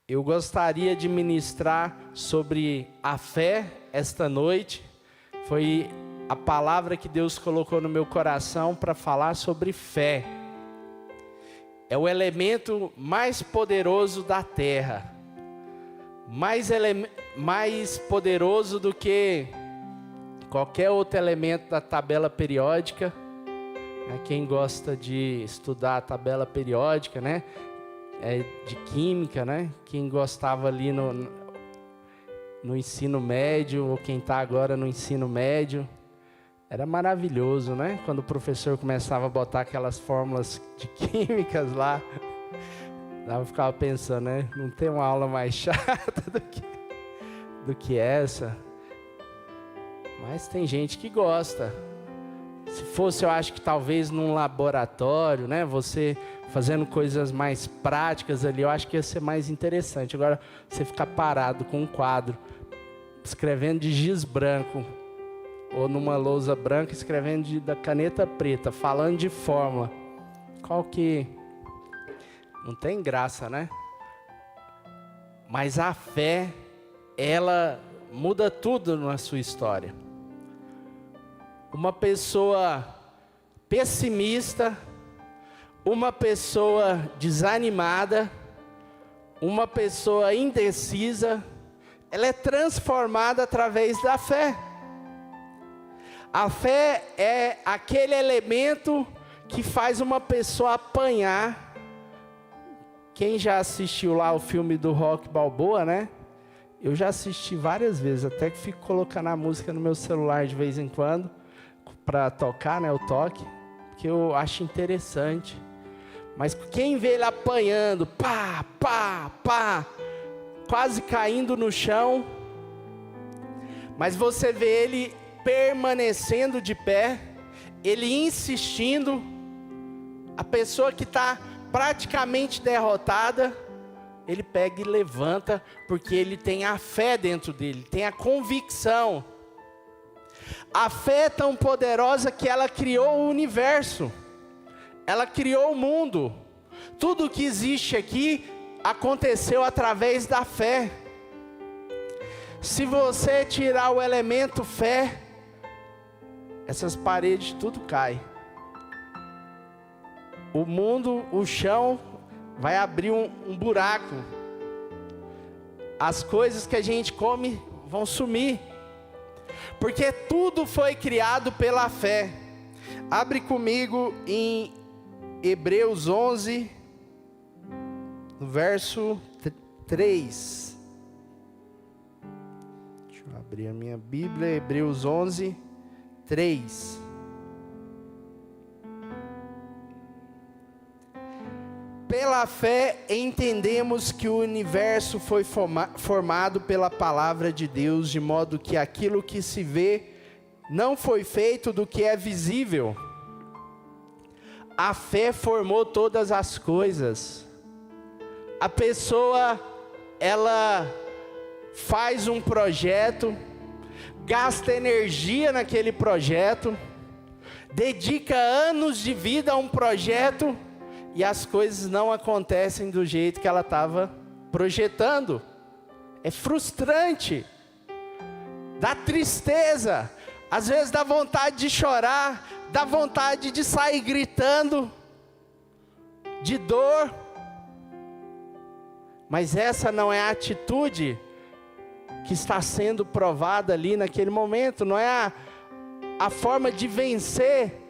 Eu gostaria de ministrar sobre a fé esta noite. Foi a palavra que Deus colocou no meu coração para falar sobre fé. É o elemento mais poderoso da terra. Mais poderoso do que qualquer outro elemento da tabela periódica. Quem gosta de estudar a tabela periódica, né? De química, né? Quem gostava ali no ensino médio, ou quem está agora no ensino médio, era maravilhoso, né? Quando o professor começava a botar aquelas fórmulas de químicas lá, eu ficava pensando, né? Não tem uma aula mais chata do que essa. Mas tem gente que gosta. Se fosse, eu acho que talvez num laboratório, né? Você fazendo coisas mais práticas ali, eu acho que ia ser mais interessante. Agora, você ficar parado com um quadro, escrevendo de giz branco, ou numa lousa branca, escrevendo da caneta preta, falando de fórmula. Qual que... Não tem graça, né? Mas a fé, ela muda tudo na sua história. Uma pessoa pessimista, uma pessoa desanimada, uma pessoa indecisa, ela é transformada através da fé. A fé é aquele elemento que faz uma pessoa apanhar. Quem já assistiu lá o filme do Rocky Balboa, né? Eu já assisti várias vezes, até que fico colocando a música no meu celular de vez em quando, para tocar, né, o toque, que eu acho interessante. Mas quem vê ele apanhando, pá, pá, pá, quase caindo no chão, mas você vê ele permanecendo de pé, ele insistindo, a pessoa que está praticamente derrotada, ele pega e levanta, porque ele tem a fé dentro dele, tem a convicção. A fé é tão poderosa que ela criou o universo, ela criou o mundo. Tudo que existe aqui aconteceu através da fé. Se você tirar o elemento fé, essas paredes tudo cai. O mundo, o chão, vai abrir um buraco. As coisas que a gente come vão sumir. Porque tudo foi criado pela fé. Abre comigo em Hebreus 11, no verso 3. Deixa eu abrir a minha Bíblia, Hebreus 11, 3. Pela fé entendemos que o universo foi formado pela palavra de Deus, de modo que aquilo que se vê não foi feito do que é visível. A fé formou todas as coisas. A pessoa, ela faz um projeto, gasta energia naquele projeto, dedica anos de vida a um projeto, e as coisas não acontecem do jeito que ela estava projetando. É frustrante, dá tristeza, às vezes dá vontade de chorar, dá vontade de sair gritando, de dor. Mas essa não é a atitude que está sendo provada ali naquele momento, não é a forma de vencer.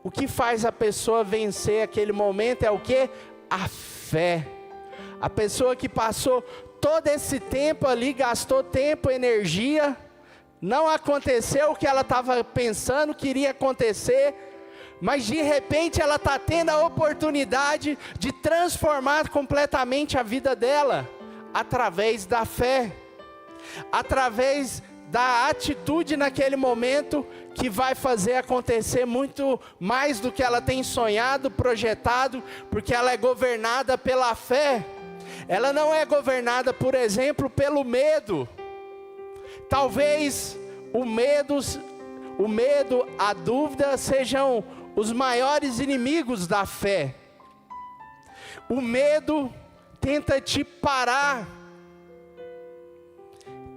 O que faz a pessoa vencer aquele momento é o quê? A fé. A pessoa que passou todo esse tempo ali, gastou tempo, energia, não aconteceu o que ela estava pensando que iria acontecer, mas de repente ela está tendo a oportunidade de transformar completamente a vida dela, através da fé, através da atitude naquele momento, que vai fazer acontecer muito mais do que ela tem sonhado, projetado, porque ela é governada pela fé. Ela não é governada, por exemplo, pelo medo. Talvez o medo, a dúvida sejam os maiores inimigos da fé. O medo tenta te parar.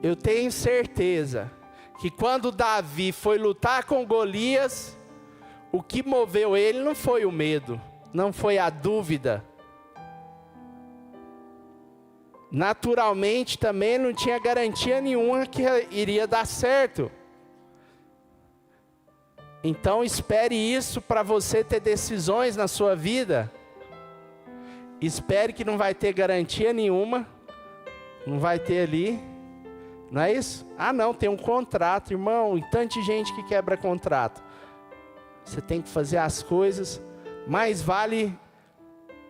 Eu tenho certeza que quando Davi foi lutar com Golias, o que moveu ele não foi o medo, não foi a dúvida. Naturalmente também não tinha garantia nenhuma que iria dar certo. Então espere isso para você ter decisões na sua vida. Espere que não vai ter garantia nenhuma, não vai ter ali, não é isso? Ah não, tem um contrato, irmão, e tanta gente que quebra contrato. Você tem que fazer as coisas, mais vale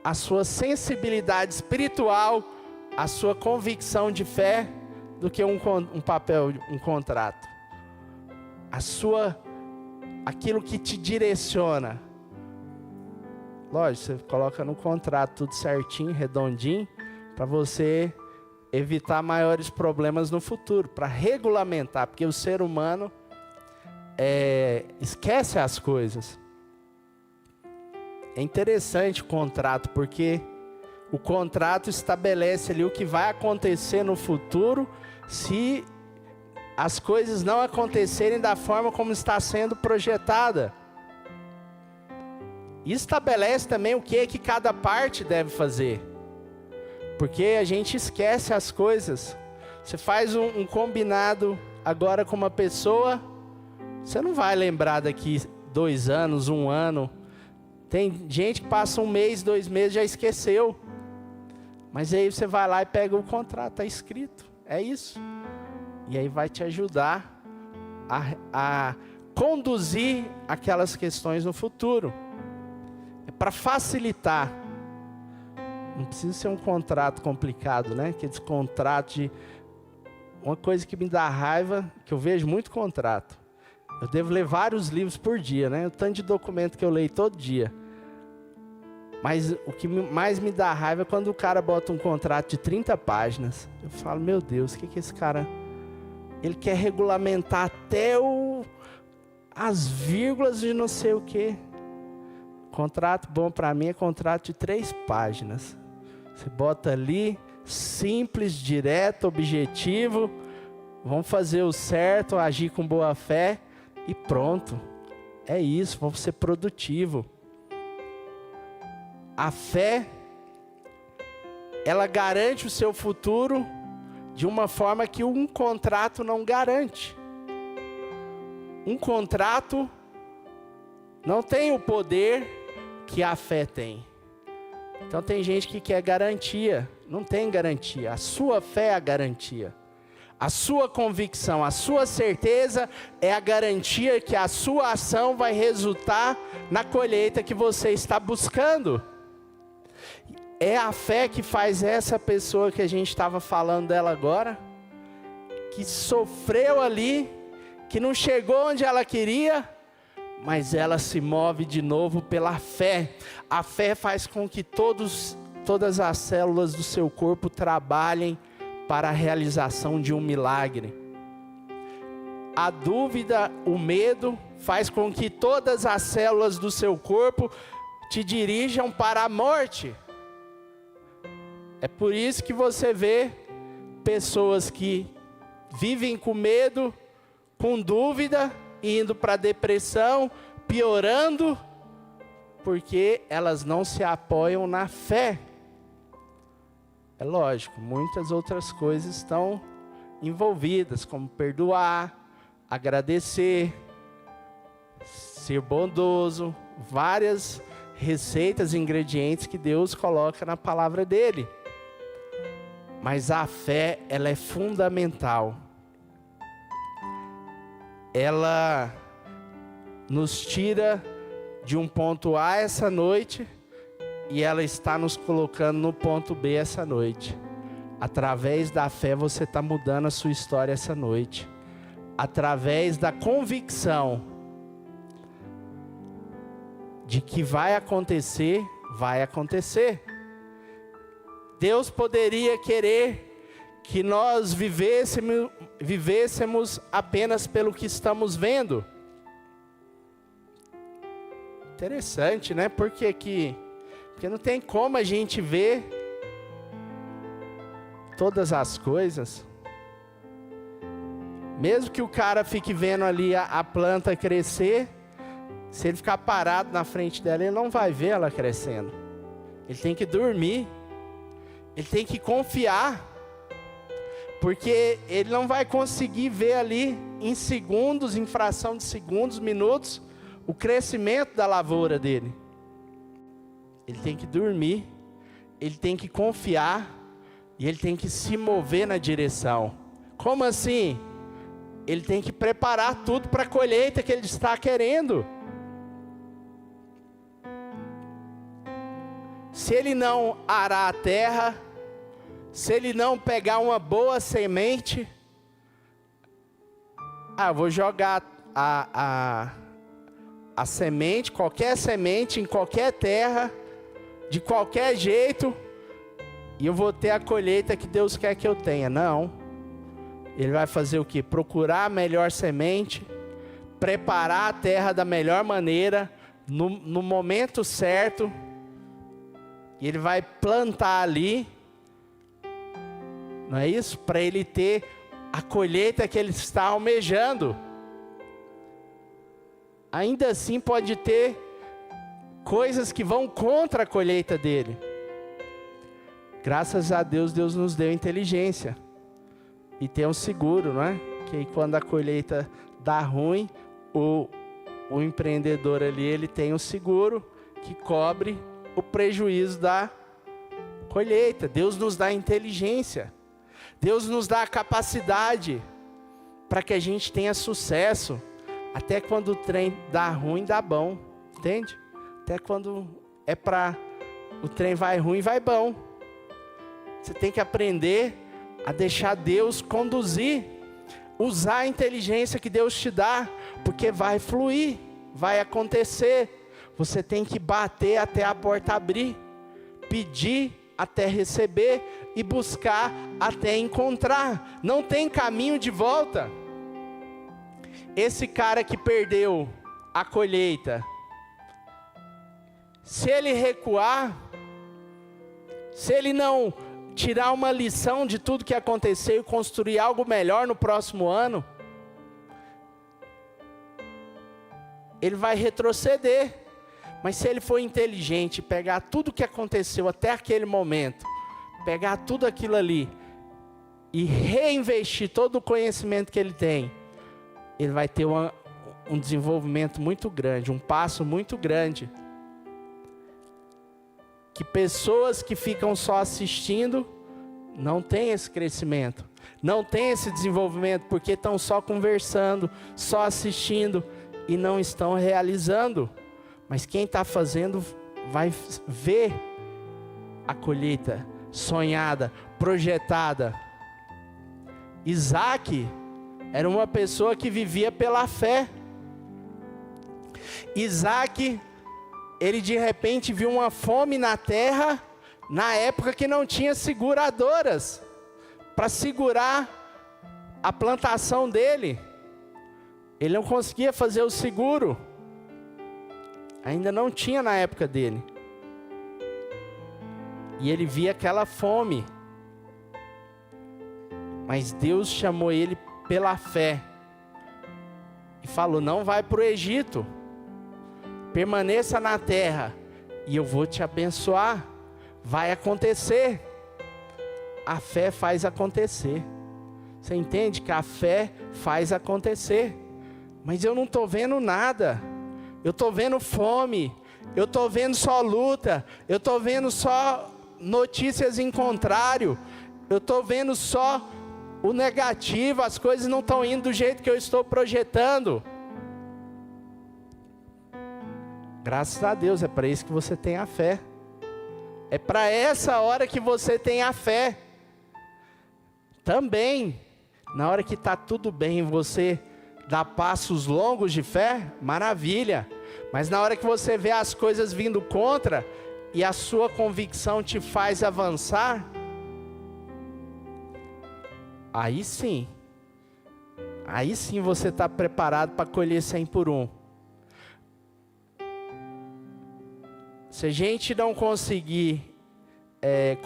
a sua sensibilidade espiritual, a sua convicção de fé, do que um papel, um contrato. Aquilo que te direciona. Lógico, você coloca no contrato tudo certinho, redondinho, para você evitar maiores problemas no futuro, para regulamentar, porque o ser humano esquece as coisas. É interessante o contrato, porque o contrato estabelece ali o que vai acontecer no futuro, se as coisas não acontecerem da forma como está sendo projetada. E estabelece também o que cada parte deve fazer. Porque a gente esquece as coisas. Você faz um combinado agora com uma pessoa, você não vai lembrar daqui 2 anos, 1 ano. Tem gente que passa 1 mês, 2 meses, já esqueceu. Mas aí você vai lá e pega o contrato, está escrito. É isso. E aí vai te ajudar a conduzir aquelas questões no futuro. É para facilitar. Não precisa ser um contrato complicado, né? Aqueles contratos de... Uma coisa que me dá raiva, que eu vejo muito contrato. Eu devo ler vários livros por dia, né? O tanto de documento que eu leio todo dia. Mas o que mais me dá raiva é quando o cara bota um contrato de 30 páginas. Eu falo, meu Deus, o que esse cara... Ele quer regulamentar até as vírgulas de não sei o quê. Contrato bom para mim é contrato de 3 páginas. Você bota ali, simples, direto, objetivo. Vamos fazer o certo, agir com boa fé e pronto. É isso, vamos ser produtivo. A fé, ela garante o seu futuro de uma forma que um contrato não garante. Um contrato não tem o poder que a fé tem. Então tem gente que quer garantia, não tem garantia. A sua fé é a garantia. A sua convicção, a sua certeza é a garantia que a sua ação vai resultar na colheita que você está buscando. É a fé que faz essa pessoa que a gente estava falando dela agora, que sofreu ali, que não chegou onde ela queria, mas ela se move de novo pela fé. A fé faz com que todas as células do seu corpo trabalhem para a realização de um milagre. A dúvida, o medo, faz com que todas as células do seu corpo te dirijam para a morte. É por isso que você vê pessoas que vivem com medo, com dúvida, indo para a depressão, piorando, porque elas não se apoiam na fé. É lógico, muitas outras coisas estão envolvidas, como perdoar, agradecer, ser bondoso, várias receitas e ingredientes que Deus coloca na palavra dele. Mas a fé, ela é fundamental. Ela nos tira de um ponto A essa noite e ela está nos colocando no ponto B essa noite. Através da fé você está mudando a sua história essa noite. Através da convicção de que vai acontecer, vai acontecer. Deus poderia querer que nós vivêssemos apenas pelo que estamos vendo. Interessante, né? Porque não tem como a gente ver todas as coisas. Mesmo que o cara fique vendo ali a planta crescer, se ele ficar parado na frente dela, ele não vai ver ela crescendo. Ele tem que dormir. Ele tem que confiar. Porque ele não vai conseguir ver ali em segundos, em fração de segundos, minutos, o crescimento da lavoura dele. Ele tem que dormir. Ele tem que confiar. E ele tem que se mover na direção. Como assim? Ele tem que preparar tudo para a colheita que ele está querendo. Se ele não arar a terra, se ele não pegar uma boa semente, vou jogar a semente, qualquer semente, em qualquer terra, de qualquer jeito, e eu vou ter a colheita que Deus quer que eu tenha. Não. Ele vai fazer o quê? Procurar a melhor semente, preparar a terra da melhor maneira, no momento certo, e ele vai plantar ali, não é isso? Para ele ter a colheita que ele está almejando. Ainda assim pode ter coisas que vão contra a colheita dele. Graças a Deus, Deus nos deu inteligência. E tem um seguro, não é? Que aí quando a colheita dá ruim, o empreendedor ali, ele tem um seguro que cobre o prejuízo da colheita. Deus nos dá inteligência. Deus nos dá a capacidade para que a gente tenha sucesso. Até quando o trem dá ruim, dá bom. Entende? Até quando o trem vai ruim, vai bom. Você tem que aprender a deixar Deus conduzir, usar a inteligência que Deus te dá, porque vai fluir, vai acontecer. Você tem que bater até a porta abrir, pedir até receber e buscar até encontrar. Não tem caminho de volta. Esse cara que perdeu a colheita, se ele recuar, se ele não tirar uma lição de tudo que aconteceu e construir algo melhor no próximo ano, ele vai retroceder. Mas se ele for inteligente, pegar tudo que aconteceu até aquele momento, pegar tudo aquilo ali e reinvestir todo o conhecimento que ele tem, ele vai ter um desenvolvimento muito grande, um passo muito grande. Que pessoas que ficam só assistindo não têm esse crescimento, não têm esse desenvolvimento, porque estão só conversando, só assistindo e não estão realizando. Mas quem está fazendo vai ver a colheita sonhada, projetada. Isaac era uma pessoa que vivia pela fé. Isaac, ele de repente viu uma fome na terra, na época que não tinha seguradoras para segurar a plantação dele. Ele não conseguia fazer o seguro. Ainda não tinha na época dele. E ele via aquela fome. Mas Deus chamou ele pela fé. E falou: não vai para o Egito. Permaneça na terra. E eu vou te abençoar. Vai acontecer. A fé faz acontecer. Você entende que a fé faz acontecer. Mas eu não estou vendo nada. Eu estou vendo fome, eu estou vendo só luta, eu estou vendo só notícias em contrário, eu estou vendo só o negativo, as coisas não estão indo do jeito que eu estou projetando. Graças a Deus, é para isso que você tem a fé. É para essa hora que você tem a fé. Também, na hora que está tudo bem, você dá passos longos de fé, maravilha. Mas na hora que você vê as coisas vindo contra, e a sua convicção te faz avançar, aí sim você está preparado para colher 100 por 1. Se a gente não conseguir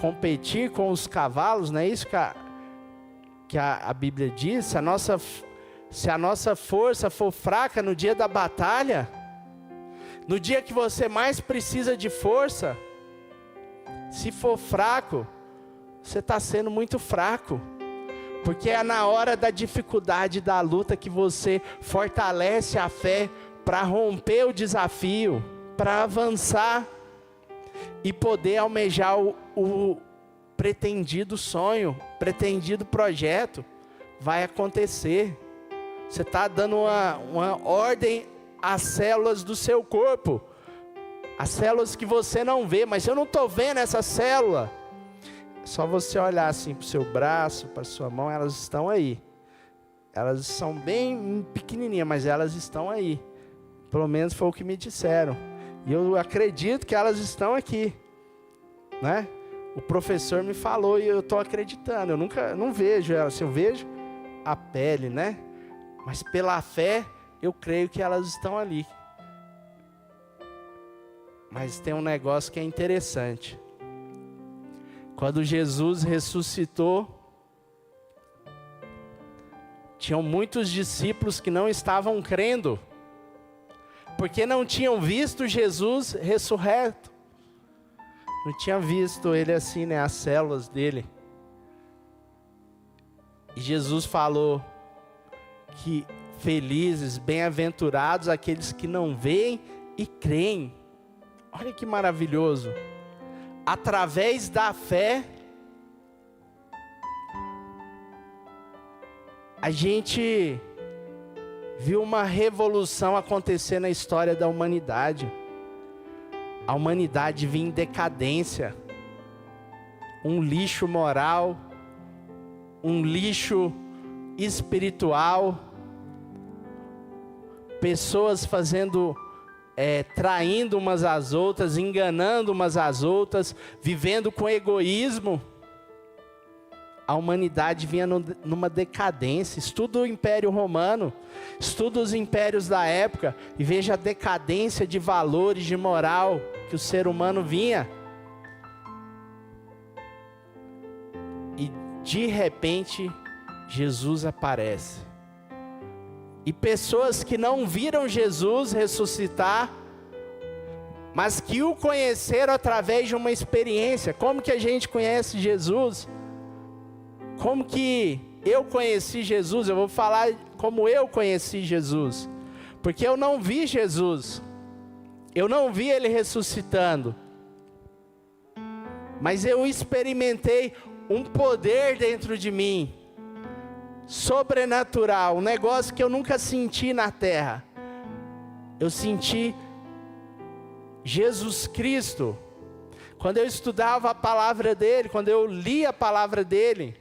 competir com os cavalos, não é isso que a Bíblia diz? Se a nossa força for fraca no dia da batalha, no dia que você mais precisa de força, se for fraco, você está sendo muito fraco. Porque é na hora da dificuldade, da luta, que você fortalece a fé para romper o desafio, para avançar e poder almejar o pretendido sonho, pretendido projeto. Vai acontecer. Você está dando uma ordem às células do seu corpo, as células que você não vê. Mas eu não estou vendo essa célula. Só você olhar assim para o seu braço, para a sua mão, elas estão aí. Elas são bem pequenininhas, mas elas estão aí. Pelo menos foi o que me disseram. E eu acredito que elas estão aqui, né? O professor me falou e eu estou acreditando. Eu não vejo elas, assim, eu vejo a pele, né? Mas pela fé, eu creio que elas estão ali. Mas tem um negócio que é interessante. Quando Jesus ressuscitou, tinham muitos discípulos que não estavam crendo, porque não tinham visto Jesus ressurreto. Não tinha visto ele assim, né, as células dele. E Jesus falou que felizes, bem-aventurados aqueles que não veem e creem. Olha que maravilhoso. Através da fé, a gente viu uma revolução acontecer na história da humanidade. A humanidade vinha em decadência, um lixo moral, um lixo espiritual, pessoas traindo umas às outras, enganando umas às outras, vivendo com egoísmo. A humanidade vinha numa decadência. Estuda o Império Romano, estuda os impérios da época e veja a decadência de valores, de moral que o ser humano vinha. E de repente, Jesus aparece. E pessoas que não viram Jesus ressuscitar, mas que o conheceram através de uma experiência. Como que a gente conhece Jesus? Como que eu conheci Jesus? Eu vou falar como eu conheci Jesus. Porque eu não vi Jesus. Eu não vi Ele ressuscitando. Mas eu experimentei um poder dentro de mim, sobrenatural, um negócio que eu nunca senti na terra. Eu senti Jesus Cristo. Quando eu estudava a palavra dele, quando eu lia a palavra dele,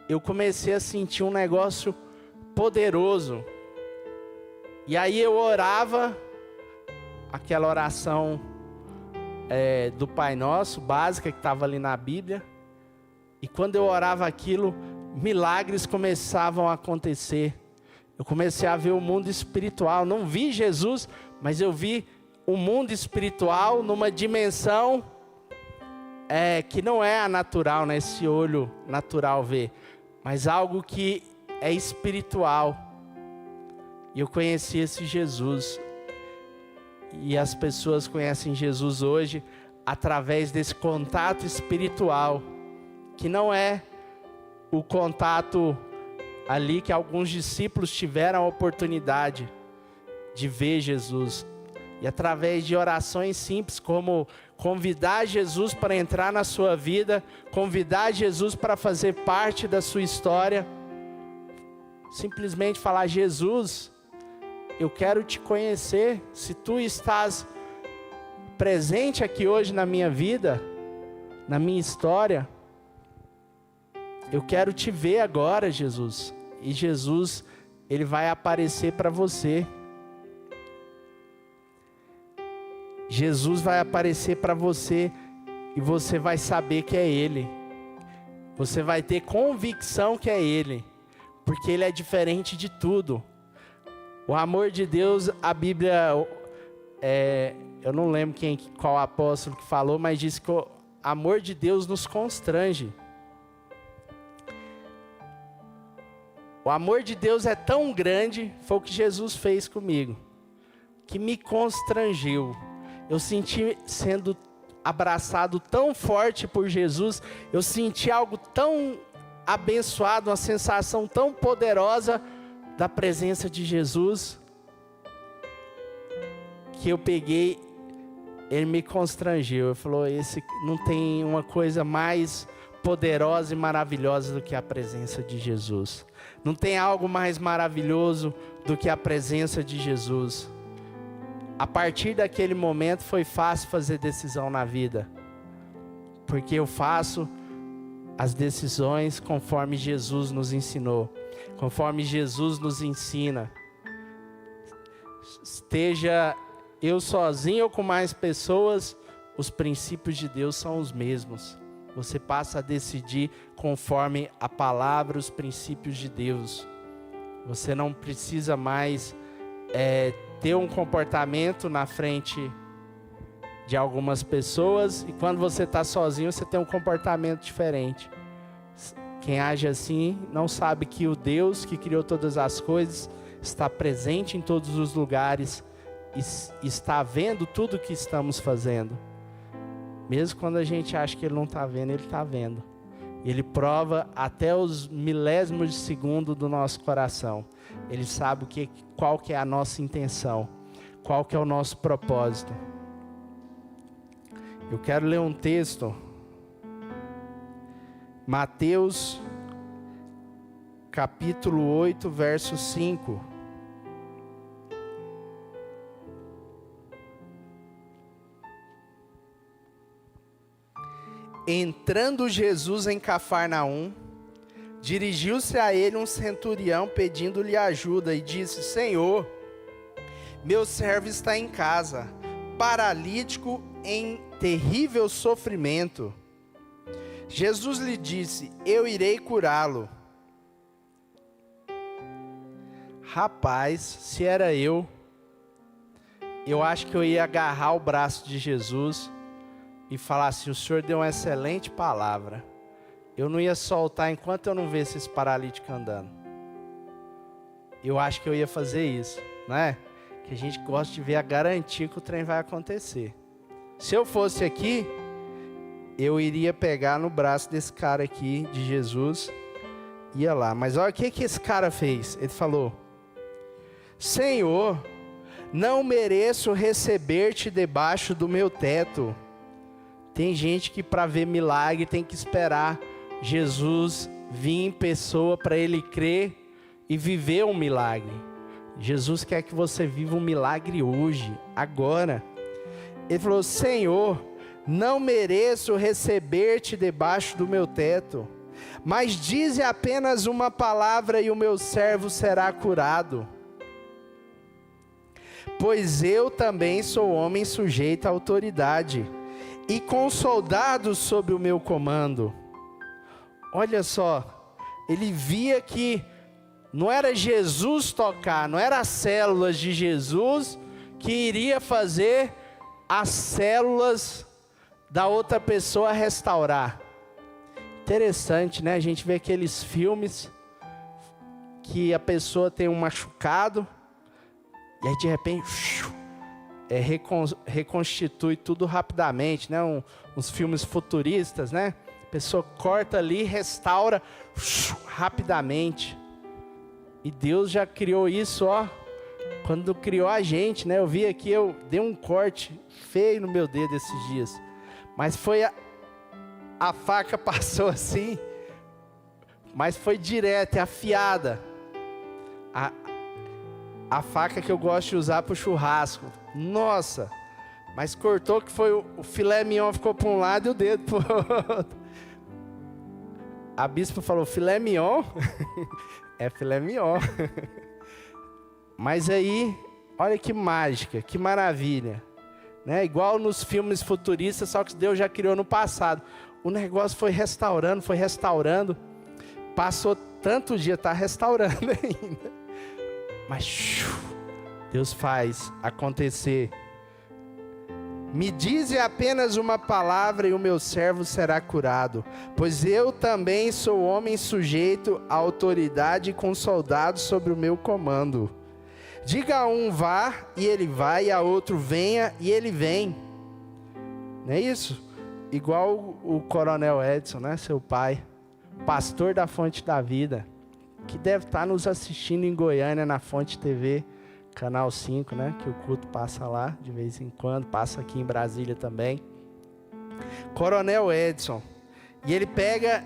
eu comecei a sentir um negócio poderoso. E aí eu orava aquela oração do Pai Nosso, básica, que estava ali na Bíblia. E quando eu orava aquilo, milagres começavam a acontecer. Eu comecei a ver o mundo espiritual. Não vi Jesus, mas eu vi o mundo espiritual numa dimensão que não é a natural, né? Esse olho natural vê, mas algo que é espiritual. E eu conheci esse Jesus. E as pessoas conhecem Jesus hoje através desse contato espiritual, que não é o contato ali que alguns discípulos tiveram a oportunidade de ver Jesus. E através de orações simples, como convidar Jesus para entrar na sua vida, convidar Jesus para fazer parte da sua história, simplesmente falar: Jesus, eu quero te conhecer. Se tu estás presente aqui hoje na minha vida, na minha história, eu quero te ver agora, Jesus. E Jesus, Ele vai aparecer para você. Jesus vai aparecer para você e você vai saber que é Ele. Você vai ter convicção que é Ele, porque Ele é diferente de tudo. O amor de Deus, a Bíblia eu não lembro qual apóstolo que falou, mas disse que o amor de Deus nos constrange. O amor de Deus é tão grande, foi o que Jesus fez comigo, que me constrangeu. Eu senti sendo abraçado tão forte por Jesus, eu senti algo tão abençoado, uma sensação tão poderosa da presença de Jesus, que eu peguei, ele me constrangeu. Ele falou, não tem uma coisa mais poderosa e maravilhosa do que a presença de Jesus. Não tem algo mais maravilhoso do que a presença de Jesus. A partir daquele momento foi fácil fazer decisão na vida, porque eu faço as decisões conforme Jesus nos ensinou, conforme Jesus nos ensina. Esteja eu sozinho ou com mais pessoas, os princípios de Deus são os mesmos. Você passa a decidir conforme a palavra, os princípios de Deus. Você não precisa mais ter um comportamento na frente de algumas pessoas, e quando você está sozinho, você tem um comportamento diferente. Quem age assim não sabe que o Deus que criou todas as coisas está presente em todos os lugares e está vendo tudo o que estamos fazendo. Mesmo quando a gente acha que Ele não está vendo, Ele está vendo. Ele prova até os milésimos de segundo do nosso coração. Ele sabe qual que é a nossa intenção, qual que é o nosso propósito. Eu quero ler um texto, Mateus, capítulo 8, verso 5. Entrando Jesus em Cafarnaum, dirigiu-se a ele um centurião pedindo-lhe ajuda e disse: Senhor, meu servo está em casa, paralítico em terrível sofrimento. Jesus lhe disse: eu irei curá-lo. Rapaz, se era eu acho que eu ia agarrar o braço de Jesus e falar assim: o Senhor deu uma excelente palavra. Eu não ia soltar enquanto eu não visse esse paralítico andando. Eu acho que eu ia fazer isso, não é? Que a gente gosta de ver a garantia que o trem vai acontecer. Se eu fosse aqui, eu iria pegar no braço desse cara aqui, de Jesus, ia lá. Mas olha o que esse cara fez. Ele falou: Senhor, não mereço receber-te debaixo do meu teto. Tem gente que para ver milagre tem que esperar Jesus vir em pessoa para ele crer e viver um milagre. Jesus quer que você viva um milagre hoje, agora. Ele falou: Senhor, não mereço receber-te debaixo do meu teto, mas dize apenas uma palavra e o meu servo será curado. Pois eu também sou homem sujeito à autoridade, e com soldados sob o meu comando. Olha só, ele via que não era Jesus tocar, não era as células de Jesus que iria fazer as células da outra pessoa restaurar. Interessante, né? A gente vê aqueles filmes que a pessoa tem um machucado e aí de repente reconstitui tudo rapidamente, né? Uns filmes futuristas, né? A pessoa corta ali, restaura rapidamente. E Deus já criou isso, ó, quando criou a gente, né? Eu vi aqui, eu dei um corte feio no meu dedo esses dias, mas foi a faca passou assim, mas foi direto, é afiada. A faca que eu gosto de usar para o churrasco, nossa, mas cortou que foi o filé mignon ficou para um lado e o dedo para o outro. A bispa falou: filé mignon? É filé mignon. Mas aí, olha que mágica, que maravilha, né? Igual nos filmes futuristas, só que Deus já criou no passado. O negócio foi restaurando, passou tanto dia, está restaurando ainda. Mas Deus faz acontecer. Me dize apenas uma palavra e o meu servo será curado, pois eu também sou homem sujeito à autoridade com soldados sobre o meu comando. Diga a um vá e ele vai, e a outro venha e ele vem. Não é isso? Igual o Coronel Edson, né? Seu pai, pastor da Fonte da Vida, que deve estar nos assistindo em Goiânia na Fonte TV. Canal 5, né? Que o culto passa lá de vez em quando, passa aqui em Brasília também. Coronel Edson. E ele pega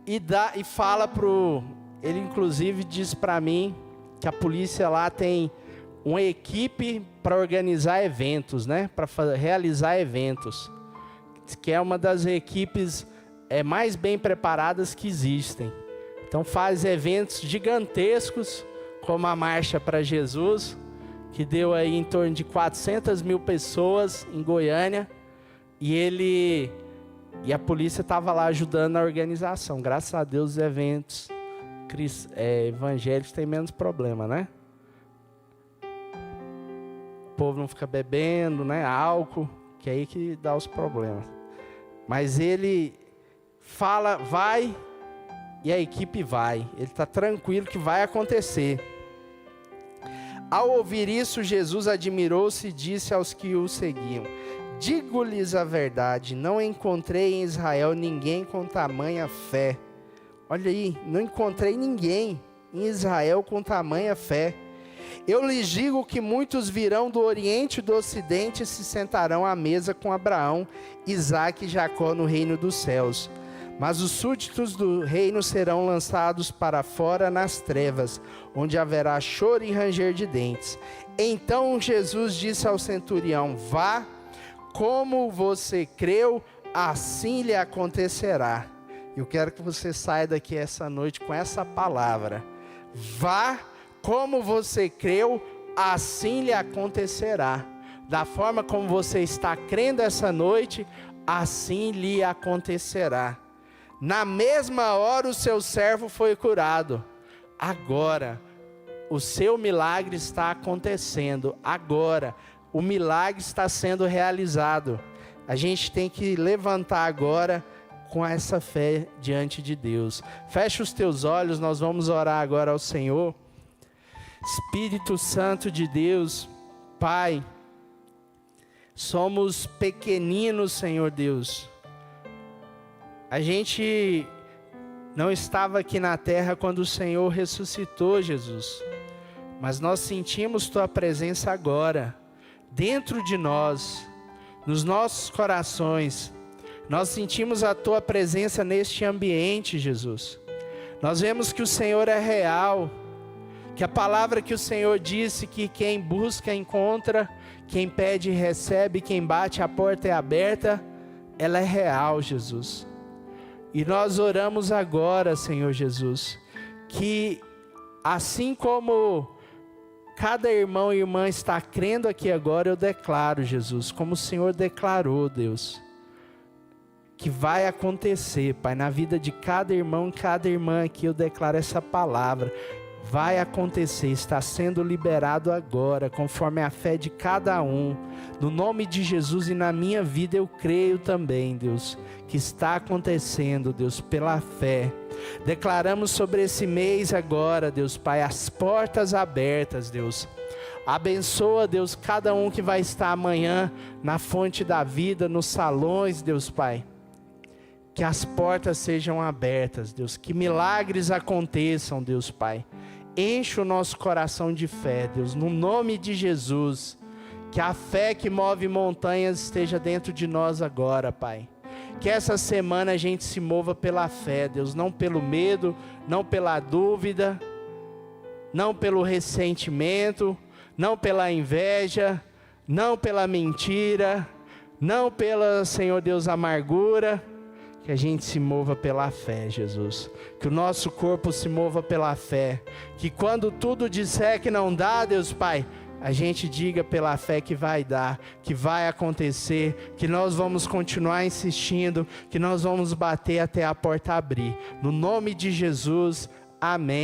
e dá e fala pro... Ele inclusive diz para mim que a polícia lá tem uma equipe para organizar eventos, né? Para realizar eventos. Que é uma das equipes mais bem preparadas que existem. Então faz eventos gigantescos, como a Marcha para Jesus, que deu aí em torno de 400 mil pessoas em Goiânia, e a polícia estava lá ajudando na organização. Graças a Deus os eventos evangélicos têm menos problema, né? O povo não fica bebendo, né? Álcool, que é aí que dá os problemas. Mas ele fala, vai, e a equipe vai. Ele está tranquilo que vai acontecer. Ao ouvir isso, Jesus admirou-se e disse aos que o seguiam: digo-lhes a verdade, não encontrei em Israel ninguém com tamanha fé. Olha aí, não encontrei ninguém em Israel com tamanha fé. Eu lhes digo que muitos virão do Oriente e do Ocidente e se sentarão à mesa com Abraão, Isaque e Jacó no reino dos céus. Mas os súditos do reino serão lançados para fora nas trevas, onde haverá choro e ranger de dentes. Então Jesus disse ao centurião: vá, como você creu, assim lhe acontecerá. Eu quero que você saia daqui essa noite com essa palavra. Vá, como você creu, assim lhe acontecerá. Da forma como você está crendo essa noite, assim lhe acontecerá. Na mesma hora o seu servo foi curado. Agora, o seu milagre está acontecendo. Agora, o milagre está sendo realizado. A gente tem que levantar agora com essa fé diante de Deus. Fecha os teus olhos, nós vamos orar agora ao Senhor. Espírito Santo de Deus, Pai, somos pequeninos, Senhor Deus. A gente não estava aqui na terra quando o Senhor ressuscitou, Jesus. Mas nós sentimos Tua presença agora, dentro de nós, nos nossos corações. Nós sentimos a Tua presença neste ambiente, Jesus. Nós vemos que o Senhor é real, que a palavra que o Senhor disse, que quem busca encontra, quem pede recebe, quem bate a porta é aberta, ela é real, Jesus. E nós oramos agora, Senhor Jesus, que assim como cada irmão e irmã está crendo aqui agora, eu declaro, Jesus, como o Senhor declarou, Deus, que vai acontecer, Pai, na vida de cada irmão e cada irmã aqui, eu declaro essa palavra. Vai acontecer, está sendo liberado agora, conforme a fé de cada um. No nome de Jesus e na minha vida eu creio também, Deus, que está acontecendo, Deus, pela fé. Declaramos sobre esse mês agora, Deus Pai, as portas abertas, Deus. Abençoa, Deus, cada um que vai estar amanhã na Fonte da Vida, nos salões, Deus Pai. Que as portas sejam abertas, Deus, que milagres aconteçam, Deus Pai. Enche o nosso coração de fé, Deus, no nome de Jesus. Que a fé que move montanhas esteja dentro de nós agora, Pai. Que essa semana a gente se mova pela fé, Deus, não pelo medo, não pela dúvida, não pelo ressentimento, não pela inveja, não pela mentira, não pela, Senhor Deus, amargura. Que a gente se mova pela fé, Jesus. Que o nosso corpo se mova pela fé. Que quando tudo disser que não dá, Deus Pai, a gente diga pela fé que vai dar, que vai acontecer, que nós vamos continuar insistindo, que nós vamos bater até a porta abrir. No nome de Jesus, amém.